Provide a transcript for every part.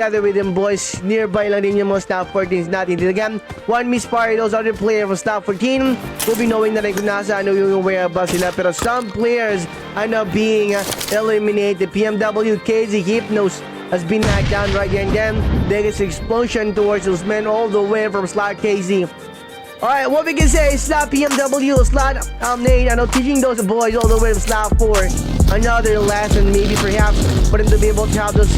Together with them boys, nearby lang din yung mga staff 14s natin. Again, one misfire, those other players from staff 14 will be knowing na rin kung nasa ano yung whereabouts sila. Pero some players are now being eliminated. PMW 𝐂𝐄𝐋 has been knocked down right here, and then there is explosion towards those men all the way from slot KZ. Alright, what we can say is slot PMW, slot Nate, I know teaching those boys all the way from slot 4 another lesson, maybe perhaps for them to be able to have those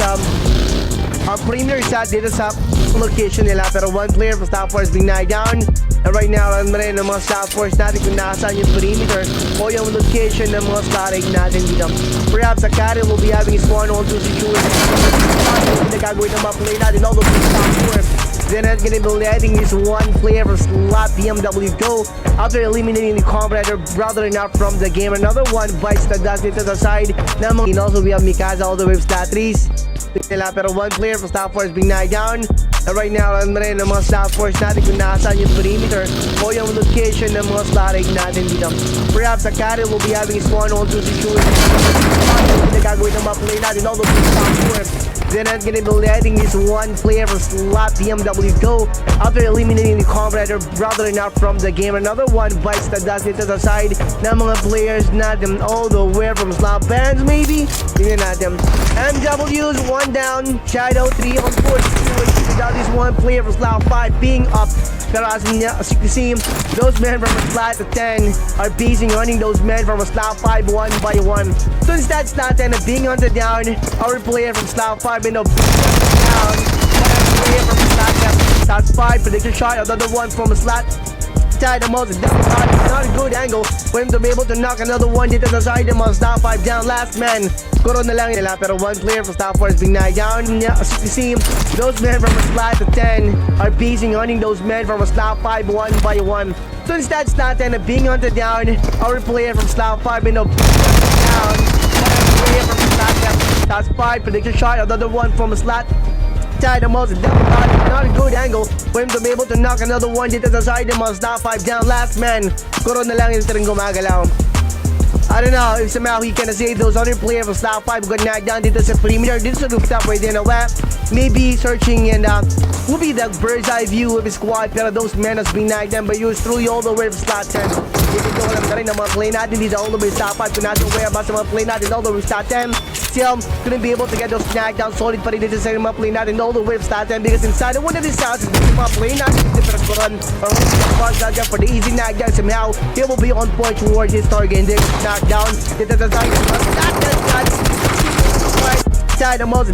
perimeter shot dito sa location nila. Pero one player from Staff Force being knocked down, and right now alam mo rin ng mga Staff Force natin kung nasaan yung perimeter o yung location ng mga slotting natin dito. Perhaps Akari will be having his 1-on-2 situation. Nagagawin ng mga play natin all the way Staff Force. Then it's gonna be letting this one player from slot BMW go after eliminating the competitor brother not from the game. Another one bites the dust into the side. And also we have Mikasa all the way from slot 3s. Pero one player from Staff Force being knocked down, and right now alam rin ng mga Staff Force natin kung nasaan yung perimeter o yung location ng mga slotting natin dito. Perhaps Akari will be having his 1-on-2 situation. Nagagawin ng mga play natin all the way Staff Force. Then it's gonna be letting this one player from slot BMW go after eliminating the competitor brother not from the game. Another one bites the dust into the side ng mga players natin all the way from slot bands maybe. Tingnan natin. MW's 1 down, Shadow 3 on 4 situation without this one player from slot 5 being up. Pero as you can see, those men from slot 10 are basing running those men from slot 5 one by one. So instead slot 10 being hunted down, our player from slot 5 in a down, player from slot 10, slot 5 prediction shot, another one from a slot the most not a good angle for him to be able to knock another one dito sa side ng mga slot 5 down. Last man Kuro na lang nila, pero one player from Staff Force being knocked down. As you can see, those men from a slot 10 are basing hunting those men from a slot 5 one by one. So instead slot 10 being hunted down, our player from slot 5 in a down, player from slot 5 prediction shot, another one from a slot the most not a good angle for him to be able to knock another one dito sa side ng mga slot 5 down. Last man Kuro na lang yung rin gumagalaw. I don't know if somehow he can save those other players from slot 5 got knocked down dito sa perimeter dito sa rooftop right there na maybe searching and will be the bird's eye view of his squad, pero those men has been knocked down by used through all the way from slot 10. Dito alam na rin ng mga play natin dito all the way slot 5 kung natin aware about sa mga play natin all the way slot 10. Still couldn't be able to get those knocked down solid pa rin dito sa mga play natin all the way from slot 10 because inside of one of these houses yung mga play natin dito pero Kuran or for the easy knockdown. Somehow he will be on point towards his target and then knocked down dito sa side the most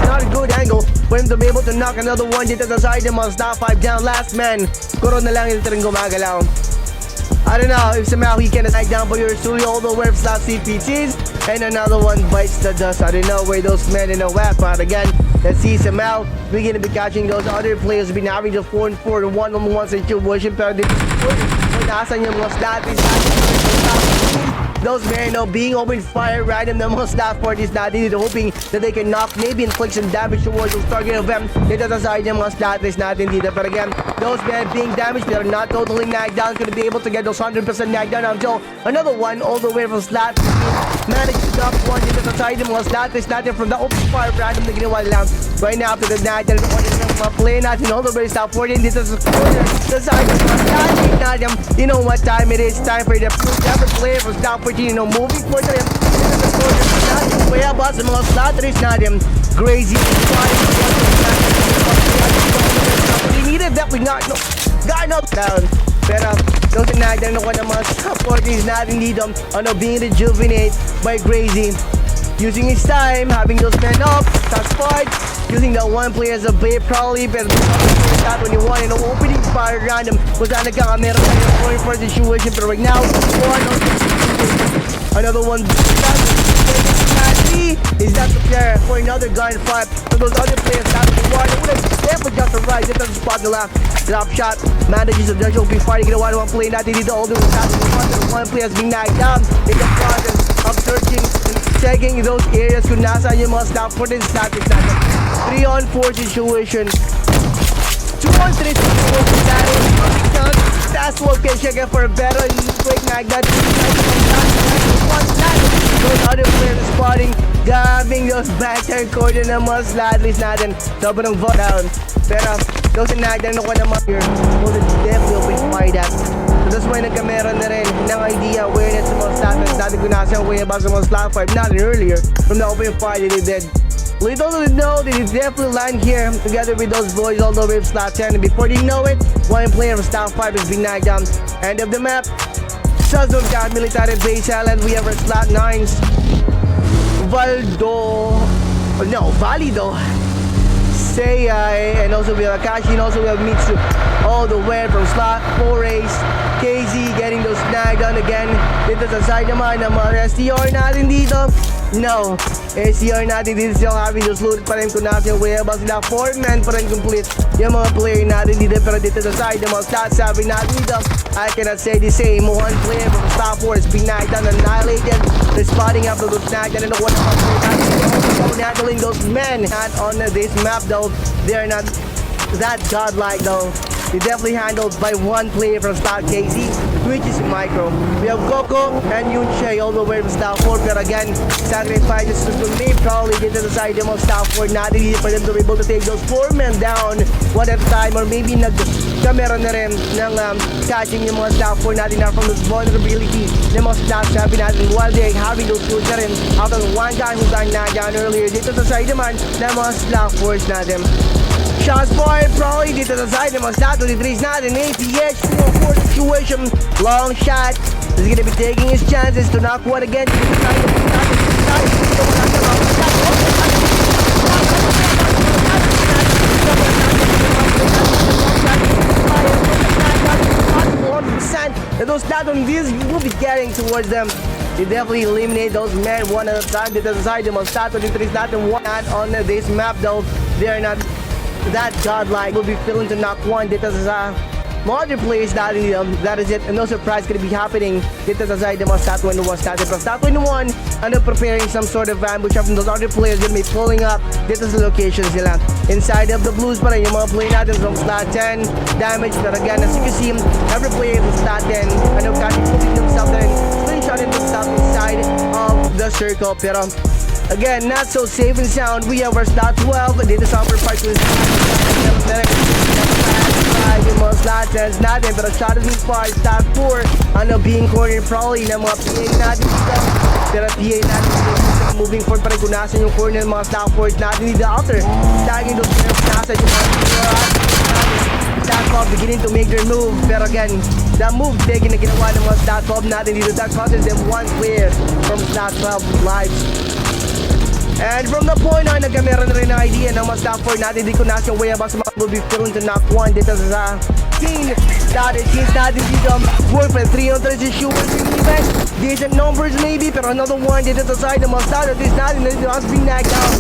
not a good angle for him to be able to knock another one dito sa side ng mga slot 5 down. Last man Kuro na lang yung rin gumagalaw. I don't know if somehow he can attack down, but you're truly all the way from slot CPTS, and another one bites the dust. I don't know where those men in the web, but again, let's see somehow we're gonna be catching those other players who've been having the 4-4 1-on-1 situation, pero dito nasan yung mga slot those men being open fire random ng mga slot 40s natin dito, hoping that they can knock, maybe inflict some damage towards those target of them dito sa side ng mga slot natin dito. But again, those men being damaged, they're not totally knocked down, gonna be able to get those 100% knocked down until another one all the way from slot managed to drop one dito sa side ng mga slot natin from the open fire random na ginawa nila. Right now after the knockdown, mga play natin all the way stop 14 dito sa corner sa side ng mga slot natin. You know what time it is, time for the player from stop 14, you know, moving forward to him dito sa corner natin. Kaya ba sa mga slotteries natin, crazy we needed that, we got no down. Pero those knockdown ako ng mga stop 14s natin dito, being rejuvenated by Crazy using his time, having those men up, top spot, using that one player as a bait probably, pero shot 21 and opening fire random kung saan nagkakamera tayo point for the situation. Pero right now, another one is not prepared for another gunfight. So those other players have to warn. It would have definitely just arrived into the spot nila. Drop shot, manages of Judge open fire. Ginawa naman play natin dito all the way sa one player has been knocked down in the process of searching and checking those areas kung nasaan yung mga stop for the statics natin. 3-on-4 situation. 2-on-3 situation. That's location again for a better quick knockdown. Those other players spotting Gabing those back-turn corner ng mga slot list natin. Sobrang vote down. Pero, those nagdano ko naman here, will definitely open fire that. So that's why nagkameron na rin ng idea awareness sa mga slot list natin kung nasa yung way about sa mga slot 5 natin earlier from the open fire that they did. Little did know that he definitely land here together with those boys all the way from slot 10. And before they know it, one player from slot 5 is being knocked down. End of the map. Sazon got military base island. We have our slot 9s. Valido. Sei, and also we have Akashi, and also we have Mitsu all the way from slot 4 ace. KZ getting those snagged down again. Dito sa side naman ng mga STR natin dito. No, STR natin dito siya having those looted pa rin kung nasa yung way about sila 4 men pa rin complete yung mga player natin dito. Pero dito sa side ng mga stats sabi natin dito, I cannot say the same. One player from slot 4 is being knocked down and annihilated. They're spotting up those snagged and one of the players handling those men. Not on this map though, they're not that godlike though. They definitely handled by one player from slot KZ, which is Micro. We have K.O.K and 𝐂𝐄𝐋 all the way from slot 4. But again, sacrifices to me probably get to the side of slot 4. Not easy for them to be able to take those 4 men down one at a time. Or maybe nagkamera na rin ng catching yung mga slot 4 natin na from those vulnerabilities ng mga slot sabi natin while they're having those tools na rin out of one guy who got knocked down earlier. Dito sa side naman ng mga slot 4s natin. Shots fired probably dito sa side ng mga slot 23s natin. APH 2-4 situation. Long shot. He's gonna be taking his chances to knock one again. And those stats on these will be getting towards them. They definitely eliminate those men one at a time. Dito sa side ng mga slot 23s natin. One on this map though. They are not that godlike. Will be feeling to knock one dito sa mga other players natin. That is it, and no surprise gonna be happening dito sa side ng mga stat 21 natin. Pero stat 21 ano preparing some sort of ambush from those other players gonna be pulling up dito sa locations nila. Inside of the blues pa rin yung mga player natin from slot 10 damage. But again, as you can see, every player from slot 10 ano catching putting themselves in slingshot themselves inside of the circle. Pero again, not so safe and sound. We have our slot 12. Dito sa upper part to yung mga slot 10s natin. Pero shot is far. Slot 4 ano being cornered probably ng mga PA natin dito. Pero PA natin dito moving forward pa rin kung nasa yung corner ng mga slot 4s natin dito. After tagging those players nasa yung mga slot 12 beginning to make their move. Pero again, that move taking na ginawa ng mga slot 12 natin dito, that causes them one player from slot 12 lives. And from the point on, nagkamera na rin ng idea ng mga slot 4 natin. Di ko nasa yung way about sa mga will be feeling to knock one dito sa team natin. Teams natin dito work for 300 shooters in the event. Decent numbers maybe, pero another one dito sa side ng mga slot natin dito has been knocked down.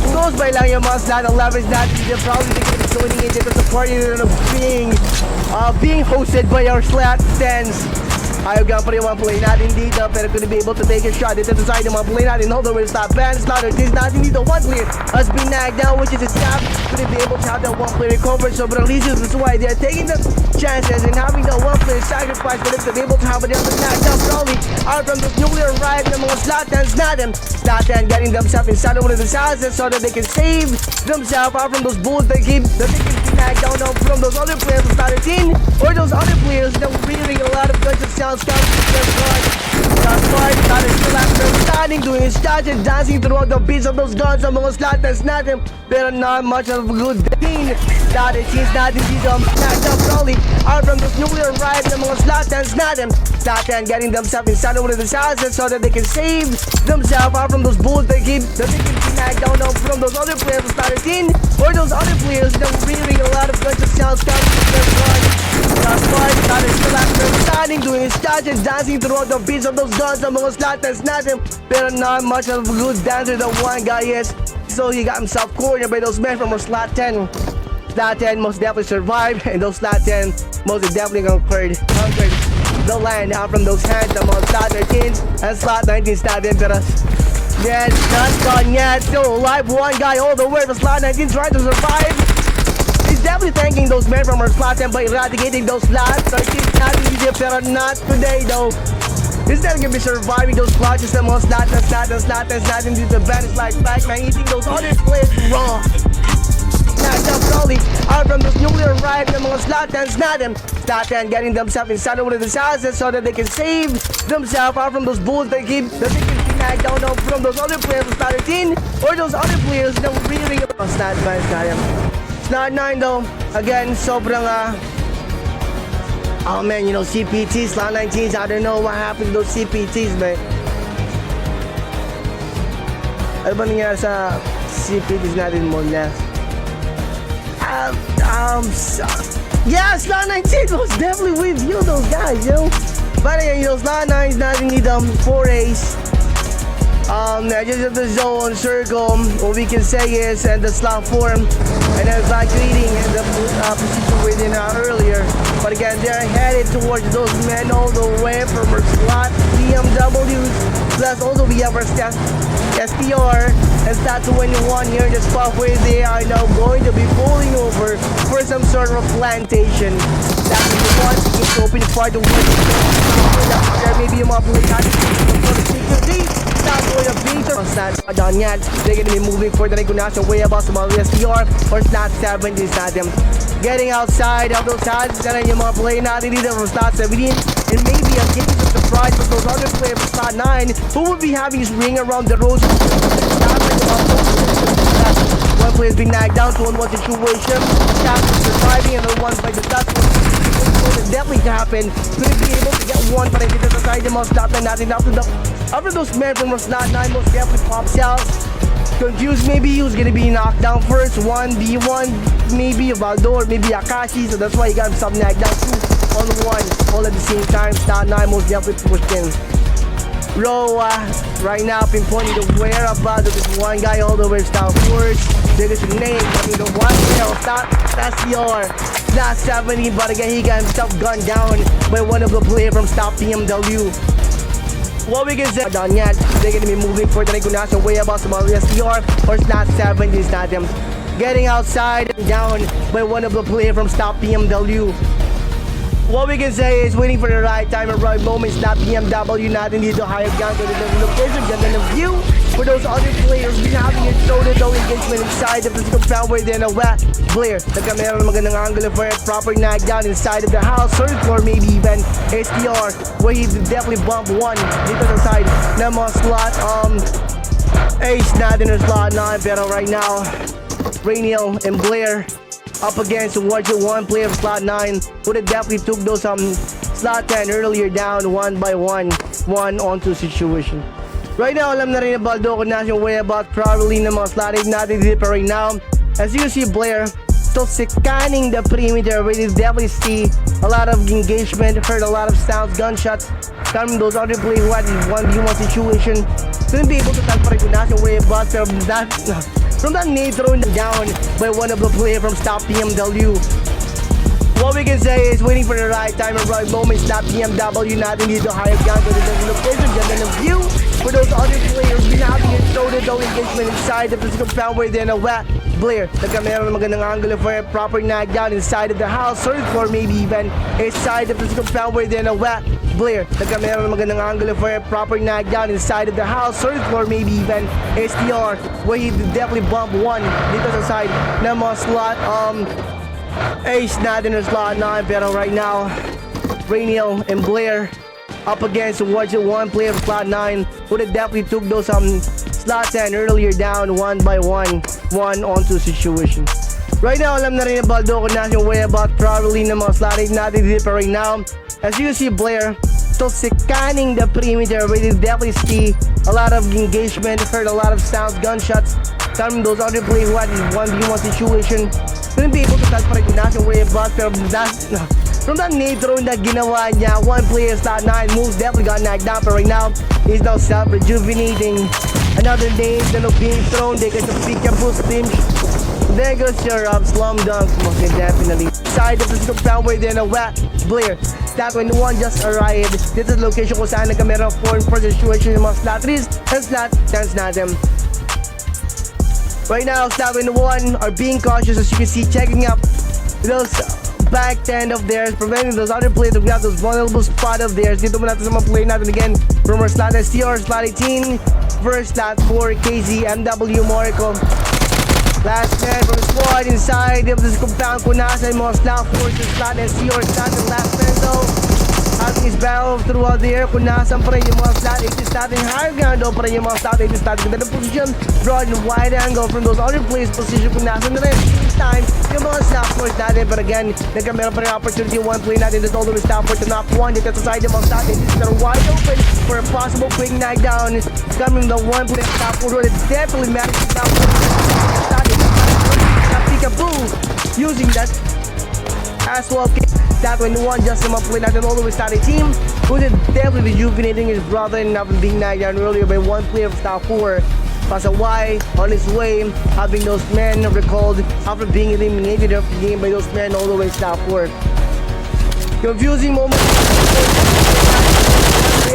Goes by lang yung mga slot 11s natin dito. Probably they're gonna be joining in dito sa party na being hosted by our slot 10s. Ayaw pa rin mga play natin dito, pero could be able to take a shot dito sa side ng mga play natin. All the way stop ban slaughter this natin dito. One player has been knocked down, which is a stop. Could be able to have that one player recovered. So sobrang easy. That's why they're taking the chances and having that one player sacrifice for them to be able to have another knocked down. Probably out from the nuclear ride ng mga slot 10s natin. Slot 10 getting themselves inside of one of the houses so that they can save themselves out from those bullets that they can be knocked down from those other players from slot 13 or those other players that were reading a lot of guns and sounds. That's why that is still after standing, doing his charges, dancing throughout the beats of those guns ng mga slot 10s natin. Pero not much of a good thing. That is since natin dito knocked up probably out from those nuclear ride ng mga slot 10s natin. Slot 10 getting themselves inside of one of the houses so that they can save themselves out from those bullets that they can be knocked down from those other players from slot 13 or those other players that were reading a lot of guns and sounds coming from their guns. That's why that is still after standing, doing his charges, dancing throughout the beats of those guns ng mga slot 10s natin. Pero not much of a good dancer that one guy is. So he got himself cornered by those men from our slot 10. Slot 10 most definitely survived, and those slot 10 most definitely conquered the land out from those hands ng mga slot 13s and slot 19s natin. Pero yes, not done yet. Still alive, one guy all the way from slot 19 trying to survive. He's definitely thanking those men from our slot 10 by eradicating those slot 13s natin. Pero not today though. Is that gonna be surviving those clutches ng mga slot natin dito. Banish like Pac-Man eating those other players raw. Now slowly out from those newly arrived ng mga Zlatans natin. Zlatan getting themselves inside of one of the houses so that they can save themselves out from those bulls that they can snag down from those other players from Slot 13 or those other players that were reeling about Slot 5 natin. Slot 9 though, again, sobrang oh man, you know, CPTs, Slot 19s, I don't know what happened to those CPTs, man. Ano ba nangyari sa CPTs natin mo na? Yeah, Slot 19 was definitely with you, those guys, yo. But again, you know, Slot 9's not need 4A's. Just at the zone circle, what we can say is, and the slot form, and evacuating the position within earlier. But again, they're headed towards those men all the way from our slot BMWs. Plus, also we have our STR and Slot 21 here in the spot where they are now going to be pulling over for some sort of plantation. That is the one to get open part of what there may be a mob with that security. That's where the beats are done yet. They're gonna be moving for the recognition way about some STR or Slot 7 is not them. Getting outside of those sides, then yung mga play natin dito from Slot 17. And maybe a game of surprise for those other players from Slot 9 who will be having his ring around the road. One player is being knocked down to 1-1 situation. Stop surviving and the one by the dust. It definitely happen. Couldn't be able to get one, but I did it aside the most Slot 9 natin after those men from Slot 9 most definitely pops out. Confused, maybe he was gonna be knocked down first. 1v1, maybe a Valdo or maybe Akashi, so that's why he got himself knocked down too. On one, all at the same time. Slot 9 most definitely pushed in. Roa right now pinpointing the whereabouts of this one guy all the way down first. Biggest name, the one player, that's your Slot 70, but again he got himself gunned down by one of the players from Stop BMW. What we can say done yet, they're gonna be moving for the recognition way about some STR or Slot 7 is not them. Getting outside and down by one of the players from Stop BMW. What we can say is waiting for the right time and right moment. Slot BMW natin dito higher ground to the location, ganda ng view for those other players. We're having a toe-to-toe engagement inside of the compound where they're in a wet player. Nagkameron ng magandang angle for it, proper knockdown inside of the house, third floor, maybe even STR, where he definitely bumped one dito sa side ng mga slot. Ace natin or Slot 9, pero right now, Rainiel and Blair up against one player of Slot 9 who definitely took those Slot 10 earlier down 1 by 1 on 2 situation. Right now, alam na rin na Baldo kung nasa yung whereabouts probably ng mga Slot 8 natin dito right now. As you can see, Blair still scanning the perimeter where you definitely see a lot of engagement, heard a lot of sounds, gunshots coming those other players who had this 1v1 situation. Couldn't be able to tell pa rin kung nasa yung whereabouts, pero from that nade thrown down by one of the players from Stop BMW. What we can say is waiting for the right time and right moment. Stop BMW natin dito higher ground to the location, ganda ng view for those other players. Been having a toe-to-toe engagement inside of this compound where they're in a wet Blair. Nagkameron ng magandang angle for a proper knockdown inside of the house, third floor, maybe even inside of this compound where they're in a wet Blair. Nagkameron ng magandang angle for a proper knockdown inside of the house, third floor, maybe even STR, where he definitely bumped one dito sa side ng mga slot. Ace natin or Slot 9, pero right now, Rainiel and Blair up against one player of Slot 9 who definitely took those Slot 10 earlier down 1 by 1 on 2 situation. Right now, alam na rin na Baldo kung nasa yung whereabouts probably ng mga Slot 8 natin dito right now. As you can see, Blair still scanning the perimeter where you definitely see a lot of engagement, heard a lot of sounds, gunshots coming those other players who had this 1v1 situation. Couldn't be able to tell pa rin kung nasa yung whereabouts, pero from that nade throw na ginawa niya, one player Slot 9 moves definitely got knocked down, but right now he's now self-rejuvenating. Another nade that is being thrown. They get the pick and boost team. There goes your slum dunk. Most definitely side of this compound where they're in a wet Blair. Slot 21 just arrived. This is the location kung saan nagkameron ng form for the situation ng mga Slot 3s and Slot 10s natin. Right now, Slot 21 are being cautious, as you can see, checking up those back 10 of theirs, preventing those other players to grab those vulnerable spot of theirs. Dito mo natin sa mga play natin again from our slot STR, slot 18 versus slot 4, 𝐂𝐄𝐋 MORO. Last man from the squad inside of this compound. KURENAI mga slot 4 sa slot STR, slot and last man though. Having his battle throughout the air, KURENAI pa rin yung mga slot 80 natin. Higher ground pa rin yung mga slot 80 natin. Ganda ng position, broad and wide angle from those other players position. KURENAI na rin this time yung mga slot 4 natin. But again, nagkameron pa rin opportunity yung one play natin. That's all the way slot 4 to knock one. Dito sa side yung mga slot 80 that are wide open for a possible quick knockdown. Coming the one play slot 4 that definitely managed to knock Peekaboo using that as well. That 21 just him up play natin all the way starting team who did definitely rejuvenating his brother and having being knocked down earlier by one player of star 4. Pasaway on his way, having those men recalled after being eliminated of the game by those men all the way star 4. Confusing moment.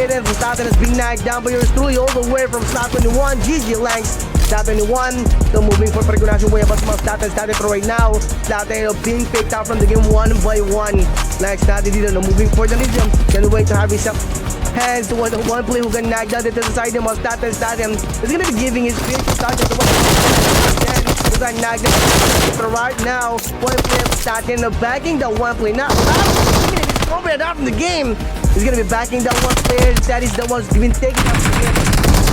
Slot has been knocked down by yours truly all the way from slot 21. GGLanks. Slot 21 still moving for Pregunation way above mga slot started for right now. Slot being picked out from the game one by one. Like slot dito no moving for the Legion. Can wait to have his hands to one play who can knock down the side of mga slot started. He's gonna be giving his pitch to start to one. Then who can knock down. But right now one play starting backing the one play now. Over and out from the game. He's gonna be backing down one player. That is the one who's been taken out of the game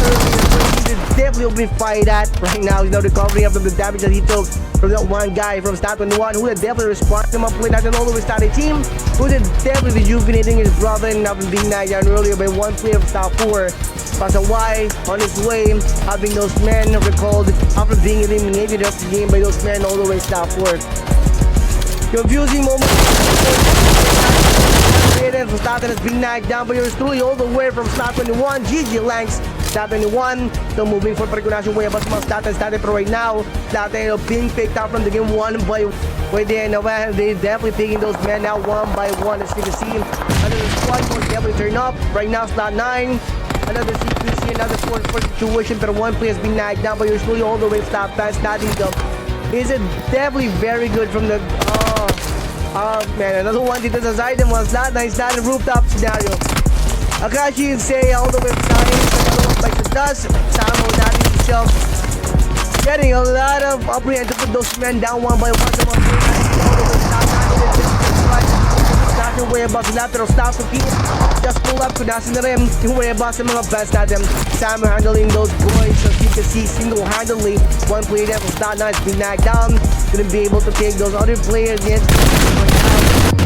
earlier. He's definitely been fired at right now. He's now recovering from the damage that he took from that one guy from Stat 21 who had definitely responded to him up play that and all the way started team who did definitely rejuvenating his brother and having been knocked down earlier by one player of Stat 4. Pasaway on his way, having those men recalled after being eliminated of the game by those men all the way Stat 4. Confusing moment. Slot has been knocked down by yours truly all the way from slot 21. GGLanks. Slot 21 still moving for Pregunation way above mga slot started for right now. Slot being picked out from the game one by way there. Now they're definitely picking those men now one by one. As you can see, another squad will definitely turn up right now. Slot 9. Another CPTS, another 4-4 situation, but one play has been knocked down by yours truly all the way. Slot 5. Slotting them. Is it definitely very good from the oh man, another one dito sa side ng mga slot na slot rooftop scenario. Akashi and say all the way from another one bites the dust. Samo natin himself getting a lot of upper to put those men down one by one. All the way slot way above the lateral stop of team. Just pull up, kunasin na rin yung way above sa mga best natin. Samo handling those boys so you can see single-handedly one player there from slot 9 has been knocked down. Gonna be able to take those other players yet.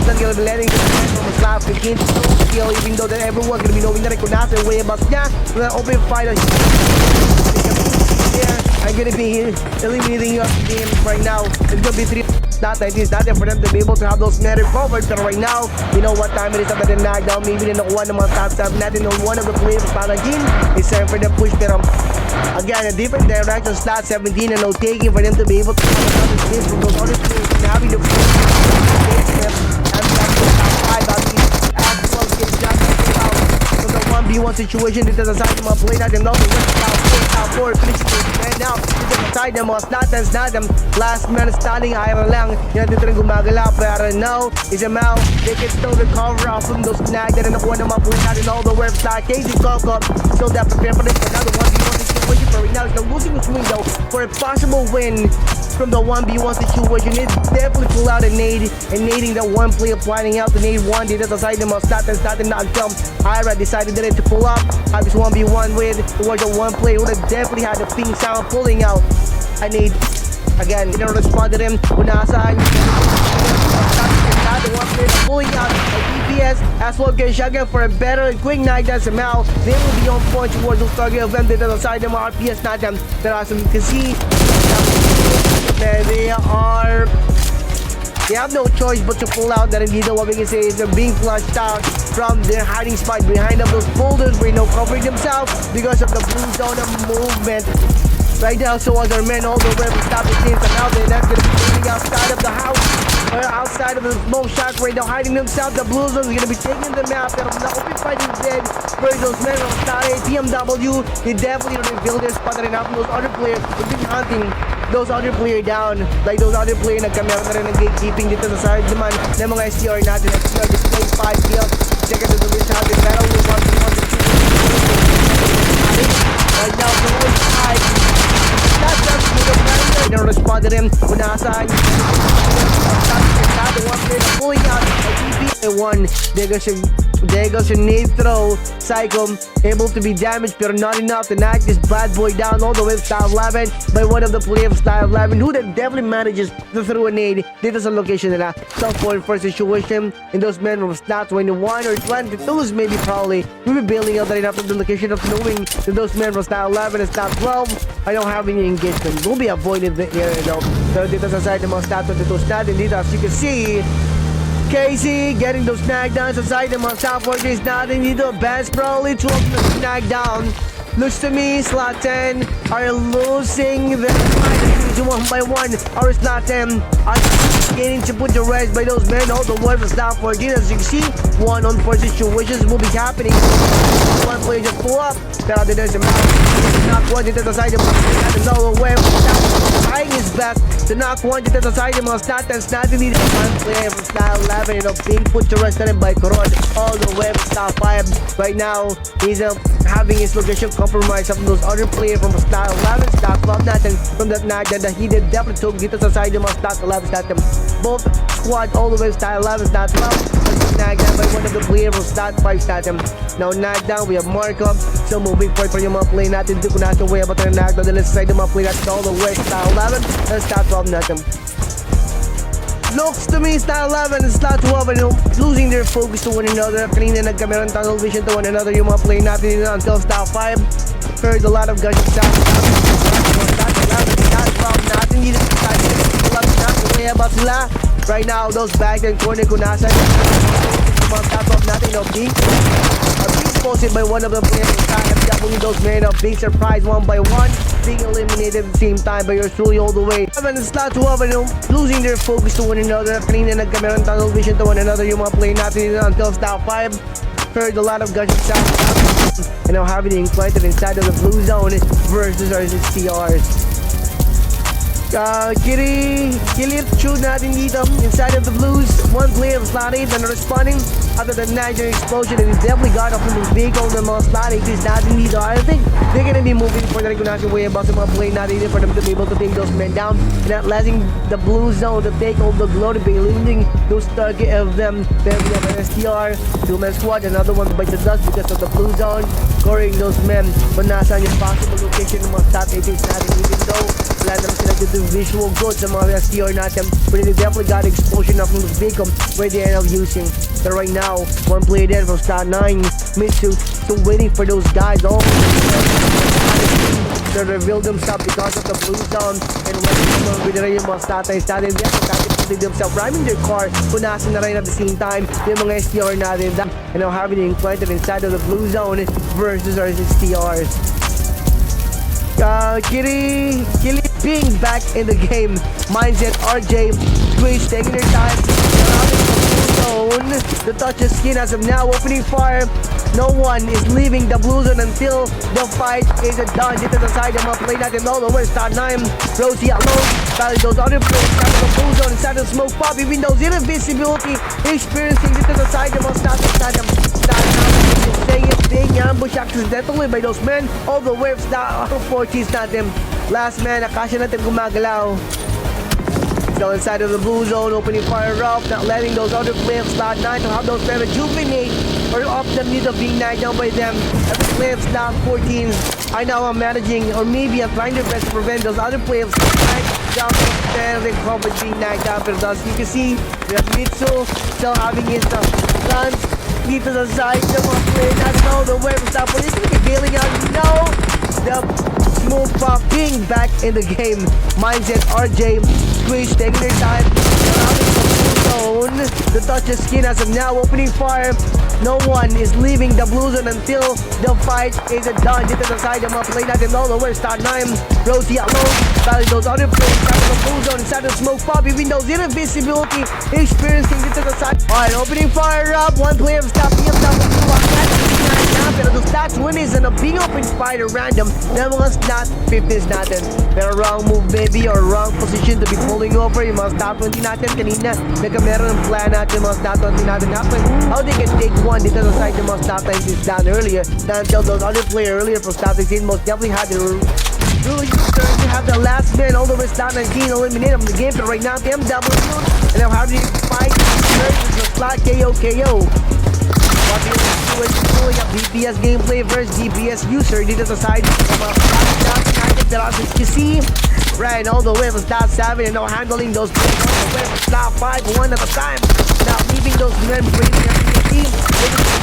Not gonna be letting the man from the slot 15 to skill, even though that everyone's gonna be knowing that KURENAI way above niya. With an open fight there, I'm gonna be eliminating you off the game right now. It's gonna be 3 slot 19 is not there for them to be able to have those men recovered. But right now, you know what time it is after the knockdown. Maybe na nakuha ng mga top stab natin on one of the players of slot 19. It's time for the push pero again, a different direction, slot 17 and no taking for them to be able to have another game from those other players and having the from the 1v1 situation dito sa side ng mga play natin. No, top 4 finishing and now dito sa side ng mga slotans natin. Last man standing iron lang. Yan dito rin gumagala pero now is a mouth. They can still recover from those snag na nakuha ng mga play natin all the way from 𝐂𝐄𝐋 still that prepare for this another 1v1 situation but right now is losing his window for a possible win from the 1v1 situation. It definitely pull out a nade and nading that one player planning out the nade one dito sa side ng mga slotans natin na outcome. Ira decided that to pull up, have this 1v1 with towards the one player who definitely had the ping sound pulling out a nade. Again, you know, responded him kung nasaan the one player pulling out a DPS as well as Shotgun for a better and quick knockdown somehow. They will be on point towards those target of them dito sa side ng mga RPS natin. Pero as you can see, they have no choice but to pull out. That indeed what we can say is they're being flushed out from their hiding spot behind of those boulders where no covering themselves because of the blue zone of movement. Right now, so other men all the way from stop the teams and now they're not going to be moving outside of the house or outside of the smoke shot right now hiding themselves. The blue zone is going to be taking the map pero the open fight instead where those men from Stare TMW they definitely reveal their spot right now from those other players who've been hunting those other player down. Like those other player nagkamera na rin ng gatekeeping dito sa side naman ng mga STR natin. STR display 5 kills. Second to the win sa ating battle with 1-1. Right now, the one side. That's just the player. Na-respond rin kung nasaan. The one player na pulling out. One, there goes your nade throw. Psycho able to be damaged, but not enough to knock this bad boy down all the way to style 11 by one of the players of style 11 who then definitely manages to throw a nade dito sa location nila. Some point for situation, and those men from stat 21 or 22 maybe probably will be bailing out right after the location of knowing that those men from style 11 and stat 12 I don't have any engagement. Will be avoided the area though. So dito sa side ng mga stat 22 stat, and dito as you can see, Casey getting those snag down sa side ng mga top workers natin dito. Best probably 12 na snag down. Looks to me, slot 10 are losing the fight 1 by 1. Our slot 10 are getting to put the rest by those men. All the way for slot 14. As you can see, 1-on-4 situations will be happening. One player just pull up. Pero there's a knock one dito sa side ng mga natin. No way. Trying his best to knock one dito sa side ng mga stats natin dito. One player from style 11, being put to rest na rin by Coron all the way from style 5. Right now, he's having his location compromised of those other player from style 11, style 12 natin from that night that he did definitely took dito sa side ng mga style 11 natin. Both squad all the way style 11, style 12. Knocked down by one of the players from style 5 natin. Now knocked down, we have Markup. So moving forward for yung mga play natin. Dito ko natin way about na knocked down. The left side ng mga play natin all the way style 11 and style 12 natin. Looks to me, style 11 and style 12 and losing their focus to one another. Kanina nagkameron tunnel vision to one another yung mga play natin until style 5. Heard a lot of gunshots style 11, style 12 natin. Dito sa style 11 natin. Way about sila. Right now, those back and corner kung nasa mga top of natin being posted by one of the players FW. Those men of being surprised 1 by 1, being eliminated at the same time by your truly all the way. 7 and slot 12 and losing their focus to one another. Kanina nagkameron tunnel vision to one another yung mga play natin until style 5. Heard a lot of gunshots and now having the implanted inside of the blue zone versus our CRs. 𝐂𝐄𝐋𝐄𝐒 natin dito inside of the blues. One player of slot 8 and responding after the Niger explosion, and he definitely got off from the vehicle ng mga slot 8 natin dito. I think they're gonna be moving for the regulation way about sa mga play natin dito for them to be able to take those men down and not letting the blue zone to take all the glory, by leaving those target of them. Then we have an STR, 2-man squad, another one bites the dust because of the blue zone, scoring those men kung nasaan yung possible location ng mga slot 8 natin, even though wala naman sila dito visual good sa mga STR natin, but they definitely got explosion up from the vehicle where they end up using. So right now, one player there from start 9, MYTHIC, still waiting for those guys all to reveal themselves because of the blue zone, and when they yung mga stats natin, they have to themselves rhyming their car kung nasa na rin at the same time yung mga STR natin, and now having the implanted inside of the blue zone versus our STRs. 𝐂𝐄𝐋𝐄𝐒 being back in the game. Mindset, RJ, Squeeze taking their time. The touch of skin as of now, opening fire. No one is leaving the blue zone until the fight is done. Dito sa side ng mga play natin all the way start 9. Rosie alone. Valley those other players out of the blue zone inside of the smoke pop. Even though zero visibility, experiencing dito sa side ng mga status natin. Saying it's being ambushed accidentally by those men all the way start 14 natin. Last man, akasya natin gumagalaw. Still inside of the blue zone, opening fire up, not letting those other players slot 9 to have those men rejuvenate or off them need of being knocked down by them. Every player slot 14 I now am managing or maybe I'm trying their best to prevent those other players down and they covered being knocked down. But as you can see, we have Mitsu still having his guns dito sa side ng mga player natin all the way from stop. He's going to be bailing out. No! The smooth pop being back in the game. Mindset, RJ, Squeeze taking their time. The touch of skin as of now, opening fire. No one is leaving the blue zone until the fight is done. Dito sa side ng mga play natin all the way start 9. Rosie alone. Valley those other players out of the blue zone inside the smoke pop. Even though zero visibility, experiencing dito sa side. Alright, opening fire up. One player stopping himself. na, pero those stats win is being open fire random na mga slot 15s natin. Pero wrong move maybe or wrong position to be pulling over yung mga slot 20 natin kanina. Meron ng plan natin mga slot 20 natin happen. How they can take one dito sa side ng mga slot 20s down earlier. Now until those other player earlier from slot 16 most definitely had the really turn to have the last man all the way slot 19 eliminate him in the game. But right now BMW and now how do you fight versus the slot KO. What do you do with BPS gameplay versus DPS user dito sa side ng mga slot you see right all the way from slot 7 and now handling those players all the way from slot 5 one at a time. Now leaving those men breathing every team.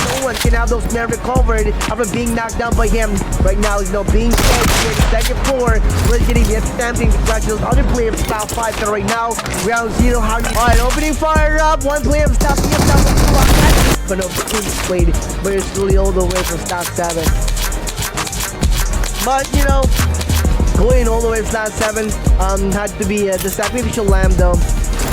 No one can have those men recovered after being knocked down by him. Right now he's being fed here in the second floor. We're getting the attempting to catch those other players from slot 5 but right now round 0 how do you alright opening fire up one player stopping him down but no teams played but it's really all the way from slot 7. But going all the way to slot 7 had to be the sacrificial lamb though.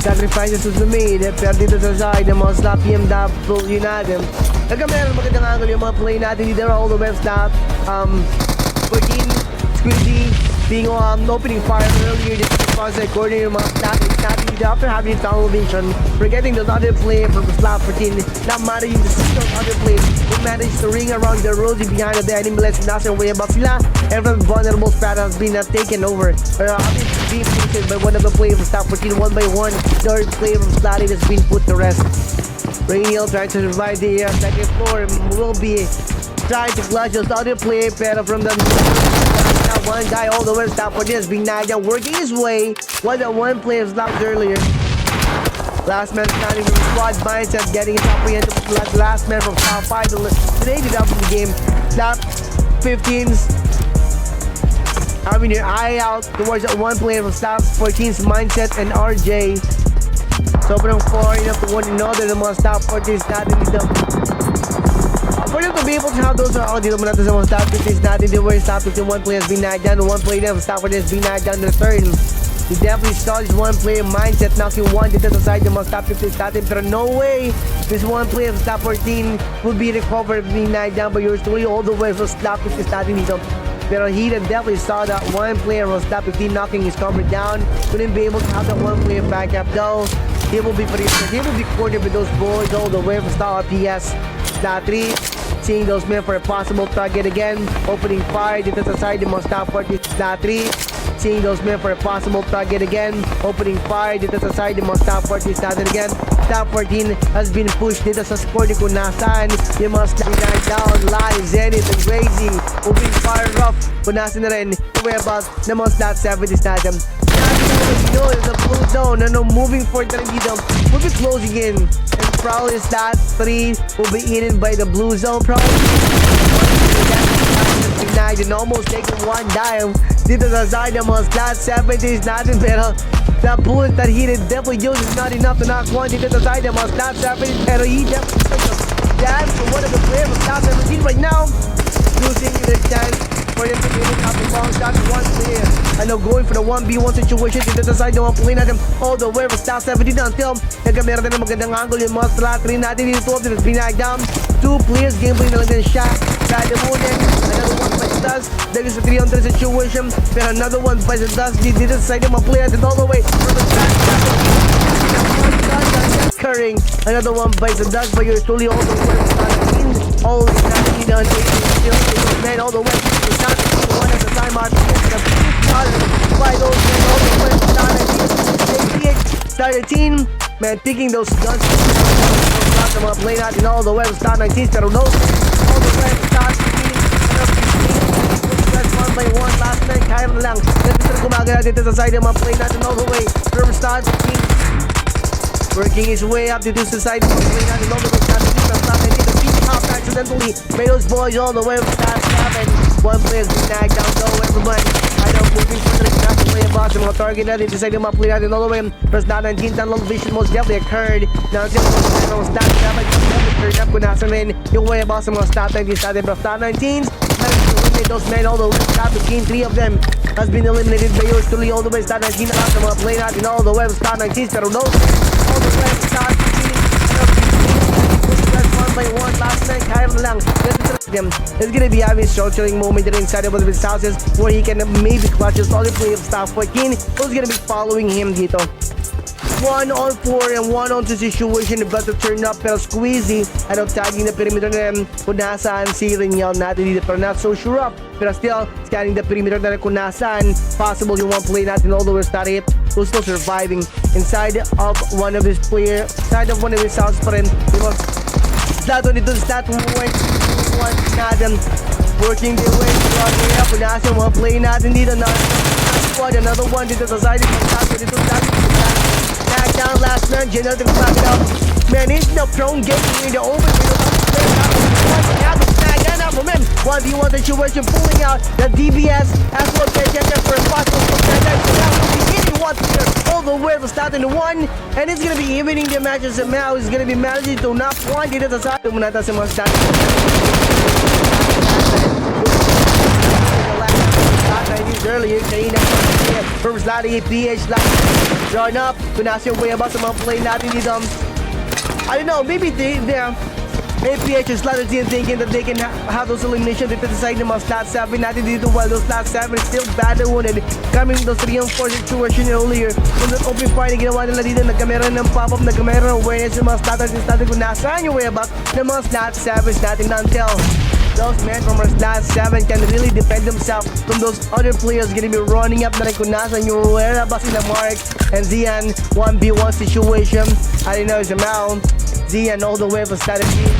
Sacrifices was made pero dito sa side ng mga slot BMW natin nagkameron magandang angle yung mga play natin dito all the way to slot 14 Squeezy being opening fire earlier this response according to yung mga slot natin dito after having tunnel vision forgetting those other play from the slot 14 not managing to see those other plays who managed to ring around the rosy behind the enemy let's not way about sila and from vulnerable spot has been taken over being taken by one of the players from slot 14 one by one third player from slot 8 has been put to rest. Rainiel trying to survive the second floor will be trying to clutch those other player pero from the one guy all the way to slot 14 has been knocked down working his way while the one player stopped earlier. Last man standing from squad mindset getting his apprehensive last man from top 5 today did up in the game. Slot 15's having your eye out towards that one player from slot 14's mindset and RJ. So from far enough to one another the mga slot 14's natin dito. For them to be able to have those dito muna natin sa mga slot 15's natin dito where slot 15 one player has been knocked down one player from slot 14 has been knocked down in the third. He definitely saw this one player mindset knocking one dito sa side ng mga slot 15's natin pero no way this one player from slot 14 will be recovered being knocked down by yours truly all the way from slot 15's natin dito. Pero he definitely saw that one player was slot 15 knocking his cover down. Couldn't be able to have that one player back up though. He will be cornered with those boys all the way from slot PS. Slot 3 seeing those men for a possible target again. Opening fire dito sa side ng mga slot 14 slot 3. Seeing those men for a possible target again. Opening fire dito sa side ng mga slot 14 natin again. Slot 14 has been pushed dito sa score ni kung nasaan yung mga slot down live Zenith and Crazy. Opening fire rough punasin na rin yung whereabouts ng mga slot 70s natin. There's a blue zone moving forward na rin dito. We'll be closing in and probably slot 3 will be eaten by the blue zone probably. And almost taking one dive dito sa side ng mga slot 70s natin pero the bullet that he definitely used is not enough to knock one dito sa side ng mga slot 70s pero he definitely took the dab for one of the players of slot 17 right now losing their chance for them to be able to have the long shot to one player. Going for the 1v1 situation dito sa side ng mga play natin all the way from slot 17 until nagkamera din ng magandang angle yung mga slot 3 natin dito of them has been knocked down. Two players gameplay na lang din shot kada muna another one by the dust there is a 300 situation pero another one by the dust dito sa side ng mga play natin all the way from the slot occurring another one by the dust but you're truly all the way from slot 18 all the time done man all the way from the slot 1 at the time out by those men all the way from slot 18 man picking those guns sa mga play natin all the way from slot 19 pero no all the way from slot 15 one by one last man kaya na lang nandito gumagana dito sa side ng mga play natin all the way from slot 15 working his way up dito sa side ng mga play natin all the way from slot 19 the beat top accidentally made those boys all the way from slot 7 one player's been nagged down though everybody I know moving for the not to play about yung mga target natin dito sa side ng mga play natin all the way from slot 19 tunnel vision most definitely occurred now just from slot 7 turn up kung nasa rin yung way about sa mga slot 19 natin pero slot 19 eliminate those men all the way slot 15 3 of them has been eliminated by yours truly all the way slot 19 na sa mga play natin all the way from slot 19 pero no all the way from slot 15 by one. Last man, Kyle lang. It's gonna be having a structuring moment inside of one of his houses where he can maybe clutch his other play of Staff 14. Who's gonna be following him dito? 1-on-4 and 1-on-2 situation about to turn up, pero squeezy tagging the perimeter na kung nasaan si Renyal natin dito, pero not so sure up, pero still scanning the perimeter na kung nasaan possible yung one play natin, although we're starting it, who's still surviving inside of one of his player, inside of one of his house pa rin. Stat on ito, stat one natin working their way throughout the air, kung nasaan yung one play natin dito na squad, another one dito sa side, dito down last man, General to back it up. Man, he's the prone game in the open. For men, 1v1 situation pulling out the DBS as well as for a possible one player all the way to start in the one, and it's gonna be evening the matches somehow. He's gonna be managing to not point it at the side. Munata sa mga stat. Earlier, first lottery, PH run up. Kung nasa yung way about sa mga play natin dito. I don't know, maybe they're APH is slotted in thinking that they can have those eliminations dito sa side ng mga slot 7 natin dito, while those slot 7 is still badly wounded. Coming to those 3 and 4 situation earlier. Kung that open fight na ginawa nila dito, nagkamera ng pop-up, nagkamera ng awareness ng mga slotters natin kung nasaan yung way about ng mga slot 7s natin until those men from our slot 7 can really defend themselves from those other players gonna be running up na rin kung nasan yung whereabouts sila Mark and Zian 1v1 situation. I don't know, somehow Zian all the way for strategy.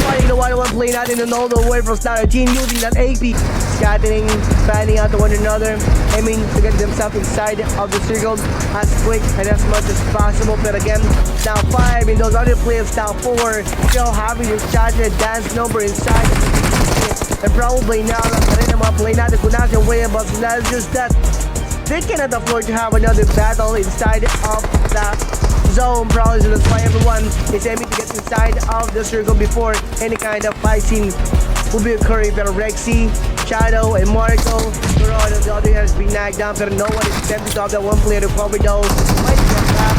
Fighting the 1-1 play natin and all the way from strategy using that AP. Scattering, fanning out to one another, aiming to get themselves inside of the circle as quick and as much as possible. But again, now 5 in those other players, now 4 still having your charge and dance number inside. And probably now, play natin kung nasa way about that's just that they cannot afford to have another battle inside of the zone, probably. So that's why everyone is aiming to get inside of the circle before any kind of fight scene will be occurring. Pero Rexy, Shadow, and Marco, Moro on the other hand has been knocked down, pero no one is attempting to have that one player to cover though. Might be a trap.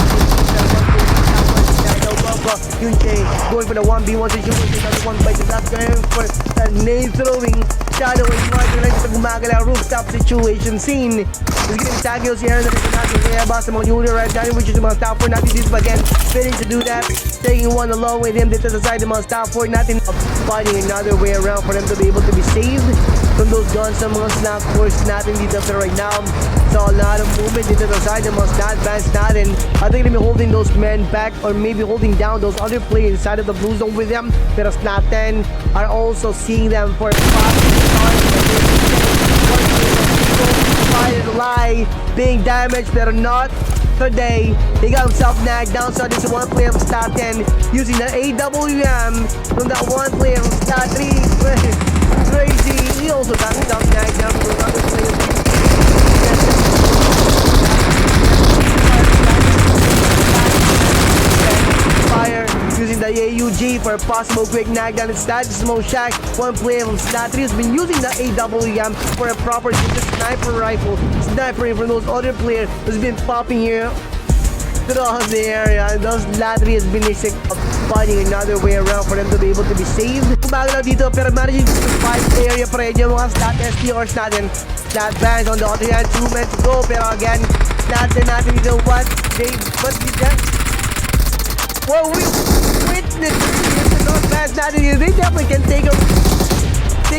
Yunche going for the 1v1 situation, another one by the last going for the nade throwing. Shadow and Marco like sa gumagala rooftop situation scene. He's getting tagged here na rin natin kaya ba sa mga unit right now, which is the mga top 4 natin dito again, fitting to do that, taking one along with him dito sa side ng mga top 4 natin, finding another way around for them to be able to be saved from those guns sa mga snap force natin dito. Pero right now, so a lot of movement dito sa side ng mga snap bands natin. I think they're holding those men back or maybe holding down those other players inside of the blue zone with them. Pero snap 10 are also seeing them for a lie being damaged, pero not today. He got himself nagged down, so this is one player from Stat 10 using the AWM from that one player from Stat 3. Crazy. He also got himself nagged down from those other players. Fire using the AUG for a possible quick knockdown. Instead, Smoke Shack, one player from Stat 3 has been using the AWM for a proper sniper rifle. Snipering from those other players who's been popping here throughout the area. And those Latry has been finding another way around for them to be able to be saved. Bago lang dito, pero managing to survive the area pa rin yung mga Stat STRs natin. Stat bands on the other hand, 2 men to go. Pero again, natin dito what they did that. Well, we witnessed those bands natin dito. They definitely can take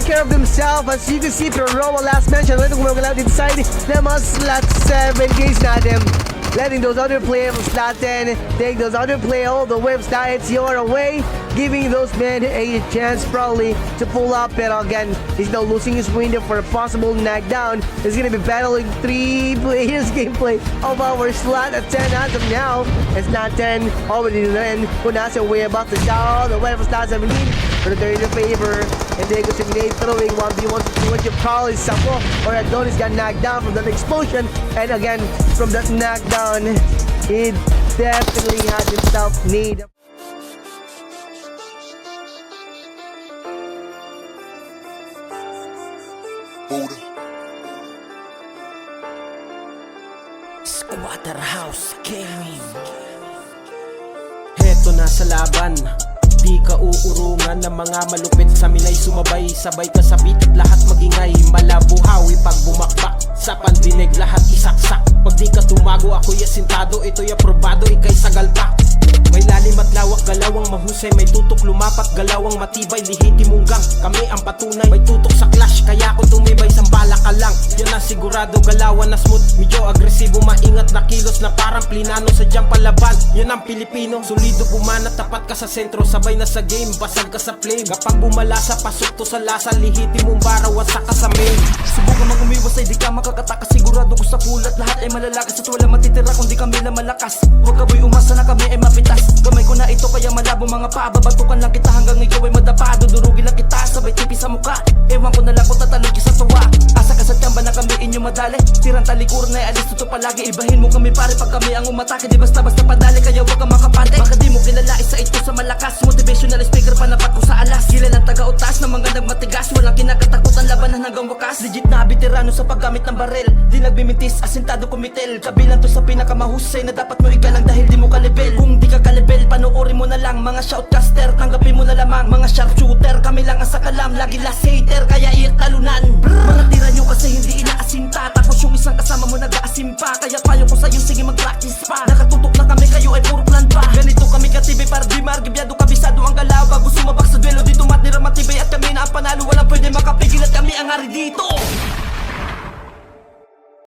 care of themselves. As you can see, pero Rowa last mention, letting go out inside the mga slot 7 games natin. Letting those other players from slot 10 take those other players all the way from slot STR away, giving those men a chance probably to pull up. Pero again, he's now losing his window for a possible knockdown. He's gonna be battling 3 players gameplay of our slot at 10 as of now. It's not 10 already then. Kung nasa way about to down the way from slot 17 for the third in favor. And they go to nade throwing 1v1 situation. Probably Sapo or Adonis got knocked down from that explosion. And again, from that knockdown, he definitely had himself need. Waterhouse Gaming. Heto na sa laban, di ka uurungan ng mga malupit sa minay sumabay. Sabay kasabit at lahat magingay, malabuhawi pag bumakbak. Sa pandinig lahat isaksak. Pag di ka tumago ako'y asintado, ito'y aprobado, ika'y sagalpak. May lalim at lawak, galawang mahusay, may tutok lumapat, galawang matibay, lihiti munggang. Kami ang patunay, may tutok sa clash, kaya ako tumibay, sambala ka lang. Yan na sigurado, galawan na smooth, medyo agresibo, maingat na kilos na parang plinano, sadyang palaban. Yan ang Pilipino, solido bumanat, tapat ka sa sentro, sabay na sa game, basag ka sa flame. Kapag bumalasa, pasok to sa lasa, lihiti mong baraw, wasak ka sa main. Subukan mang umiwas ay di ka makakatakas, sigurado ko sa pulat, lahat ay malalakas at wala matitira kung di kami lang malakas. Huwag ka boy umasa na kami ay mapitas, gamay ko na ito kaya malabo mga paa. Babatukan lang kita hanggang ikaw ay madapa, dudurugin lang kita sabay tipi sa muka. Ewan ko na lang kung tatalog ka sa tuwa, asa ka sa tiyamba na kami inyo madali. Tirang talikuran ay alis ito palagi, ibahin mo kami pare pag kami ang umatake. Di basta-basta padali kaya huwag ka makapate. Baka di mo kilala isa ito sa malakas, motivational speaker panapat ko sa alas. Kilalang taga-utas na mga nagmatigas, walang kinakatakutan labanan hanggang wakas. Legit na veterano sa paggamit ng barel, di nagbimintis, asintado kumitel. Kabilang to sa pinakamahusay na dapat mo igalang dahil di mo kalibel. Kung di ka kalibel, panoorin mo na lang mga shoutcaster, tanggapin mo na lamang mga sharpshooter. Kami lang ang sakalam, lagi last hater, kaya iyak talunan. Mga tira nyo kasi hindi inaasinta, tapos yung isang kasama mo nag-aasim pa. Kaya payo ko sa'yo, sige mag-practice pa. Nakatutok na kami, kayo ay puro plan pa. Ganito kami katibay para di margibyado, kabisado ang galaw. Bago sumabak sa duelo dito matira matibay at kami na ang panalo, walang pwede makapigil at kami ang hari dito.